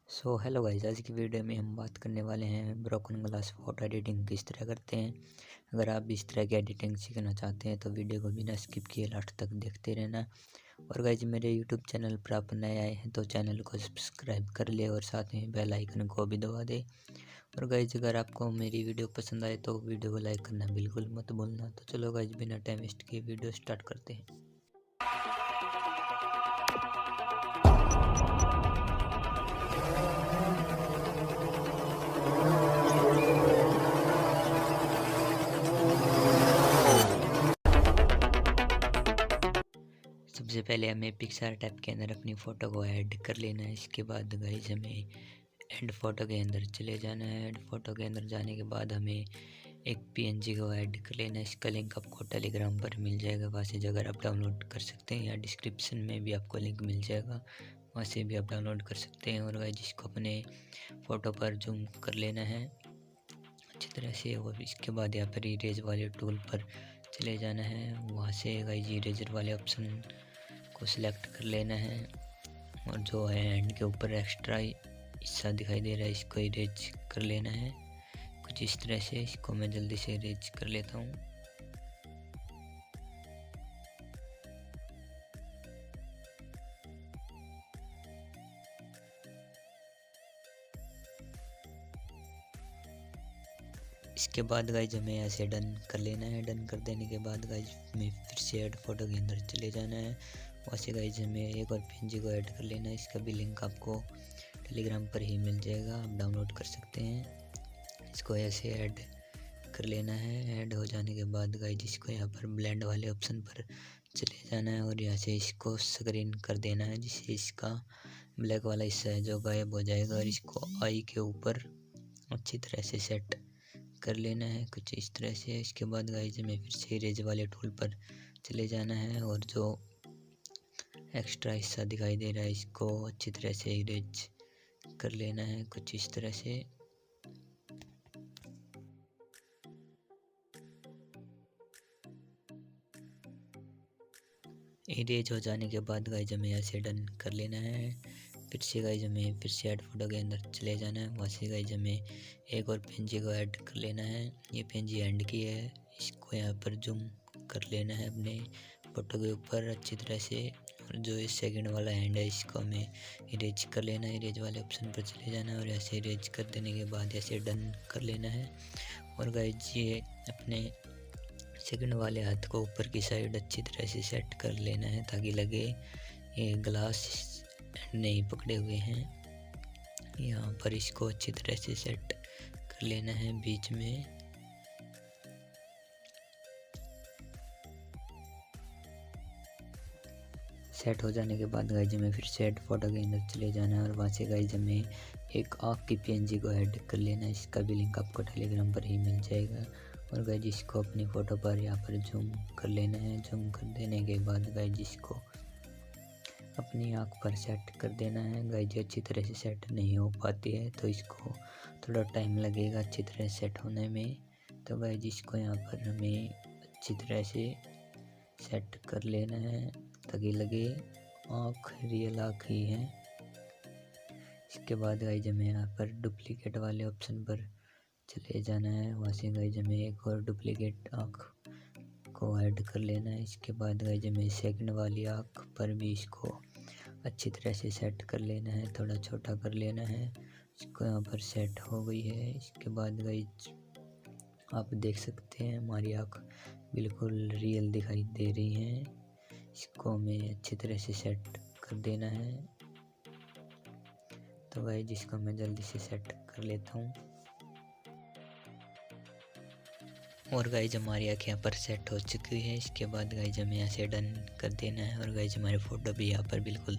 Hello guys, आज की video में हम बात करने वाले हैं ब्रोकन ग्लास फोटो एडिटिंग किस तरह करते हैं। अगर आप इस तरह की एडिटिंग सीखना चाहते हैं तो वीडियो को बिना स्किप किए लास्ट तक देखते रहना। और गाइस, मेरे यूट्यूब चैनल पर आप नए आए हैं तो चैनल को सब्सक्राइब कर ले और साथ में बेल आइकन को भी दबा दे। और गाइस, अगर आपको मेरी वीडियो पसंद आए तो वीडियो को लाइक करना बिल्कुल मत भूलना। तो चलो गाइस, बिना टाइम वेस्ट किए वीडियो स्टार्ट करते हैं। सबसे पहले हमें पिक्सार्ट ऐप के अंदर अपनी फ़ोटो को ऐड कर लेना है। इसके बाद गाइस हमें ऐड फ़ोटो के अंदर चले जाना है। ऐड फ़ोटो के अंदर जाने के बाद हमें एक पीएनजी को ऐड कर लेना है। इसका लिंक आपको टेलीग्राम पर मिल जाएगा, वहाँ से अगर आप डाउनलोड कर सकते हैं, या डिस्क्रिप्शन में भी आपको लिंक मिल जाएगा, वहाँ से भी आप डाउनलोड कर सकते हैं। और गाइस, जिसको अपने फ़ोटो पर जूम कर लेना है अच्छी तरह से। और इसके बाद यहाँ पर इरेज वाले टूल पर चले जाना है। वहाँ से गाइस इरेजर वाले ऑप्शन को सिलेक्ट कर लेना है। और जो है एंड के ऊपर एक्स्ट्रा हिस्सा दिखाई दे रहा है, इसको इरेज कर लेना है कुछ इस तरह से। इसको मैं जल्दी से इरेज कर लेता हूँ। इसके बाद गाइज हमें ऐसे डन कर लेना है। डन कर देने के बाद गाइज हमें फिर से ऐड फोटो के अंदर चले जाना है। वहाँ से गाइज हमें एक और पीएनजी को ऐड कर लेना है। इसका भी लिंक आपको टेलीग्राम पर ही मिल जाएगा, आप डाउनलोड कर सकते हैं। इसको ऐसे ऐड कर लेना है। ऐड हो जाने के बाद गाइज इसको यहाँ पर ब्लेंड वाले ऑप्शन पर चले जाना है और यहाँ से इसको स्क्रीन कर देना है, जिससे इसका ब्लैक वाला हिस्सा है जो गायब हो जाएगा। और इसको आई के ऊपर अच्छी तरह से सेट कर लेना है कुछ इस तरह से। इसके बाद गाइस हमें फिर से इरेज वाले टूल पर चले जाना है और जो एक्स्ट्रा हिस्सा दिखाई दे रहा है इसको अच्छी तरह से इरेज कर लेना है कुछ इस तरह से। इरेज हो जाने के बाद गाइस हमें ऐसे डन कर लेना है। फिर से गाइस हमें फिर से ऐड फोटो के अंदर चले जाना है। वहाँ से गाइस हमें एक और पीएनजी को ऐड कर लेना है। ये पीएनजी एंड की है, इसको यहाँ पर जूम कर लेना है अपने फ़ोटो के ऊपर अच्छी तरह से। और जो इस सेकंड वाला हैंड है इसको हमें इरेज कर लेना है। इरेज वाले ऑप्शन पर चले जाना है और ऐसे इरेज कर देने के बाद ऐसे डन कर लेना है। और गाइस ये अपने सेकंड वाले हाथ को ऊपर की साइड अच्छी तरह से सेट कर लेना है ताकि लगे ये ग्लास नहीं पकड़े हुए हैं। यहाँ पर इसको अच्छी तरह से सेट कर लेना है बीच में। सेट हो जाने के बाद गाइज हमें फिर से ऐड फोटो के अंदर चले जाना है और वहाँ से गाइज हमें एक आँख की पीएनजी को ऐड कर लेना है। इसका भी लिंक आपको टेलीग्राम पर ही मिल जाएगा। और गाइज इसको अपनी फ़ोटो पर यहाँ पर जूम कर लेना है। जूम कर देने के बाद गाइज इसको अपनी आँख पर सेट कर देना है। गाइज अच्छी तरह से सेट नहीं हो पाती है तो इसको थोड़ा टाइम लगेगा अच्छी तरह सेट होने में। तो गाइज इसको यहाँ पर हमें अच्छी तरह से सेट कर लेना है ताकि लगे आँख रियल आँख ही है। इसके बाद गाइज हमें यहाँ पर डुप्लीकेट वाले ऑप्शन पर चले जाना है। वहाँ से गाइज हमें एक और डुप्लीकेट आँख को ऐड कर लेना है। इसके बाद गाइज हमें सेकंड वाली आँख पर भी इसको अच्छी तरह से सेट कर लेना है, थोड़ा छोटा कर लेना है। इसको यहाँ पर सेट हो गई है। इसके बाद गाइज आप देख सकते हैं हमारी आँख बिल्कुल रियल दिखाई दे रही है। इसको हमें अच्छी तरह से सेट कर देना है। तो गाइज इसको मैं जल्दी से सेट कर लेता हूँ। और गाइज हमारी आँख यहाँ पर सेट हो चुकी है। इसके बाद गाइज हमें ऐसे डन कर देना है और गाइज हमारी फ़ोटो भी यहाँ पर बिल्कुल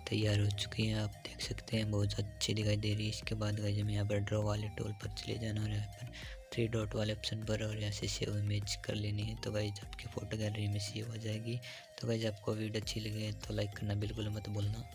तैयार हो चुकी है, आप देख सकते हैं बहुत अच्छी दिखाई दे रही है। इसके बाद गाइज हमें यहाँ पर ड्रॉ वाले टूल पर चले जाना और यहाँ पर 3 डॉट वाले ऑप्शन पर और यहाँ से सेव इमेज कर लेनी है। तो गाइज आपकी फ़ोटो गैलरी में सेव हो जाएगी। तो गाइज आपको वीडियो अच्छी लगे तो लाइक करना बिल्कुल मत भूलना।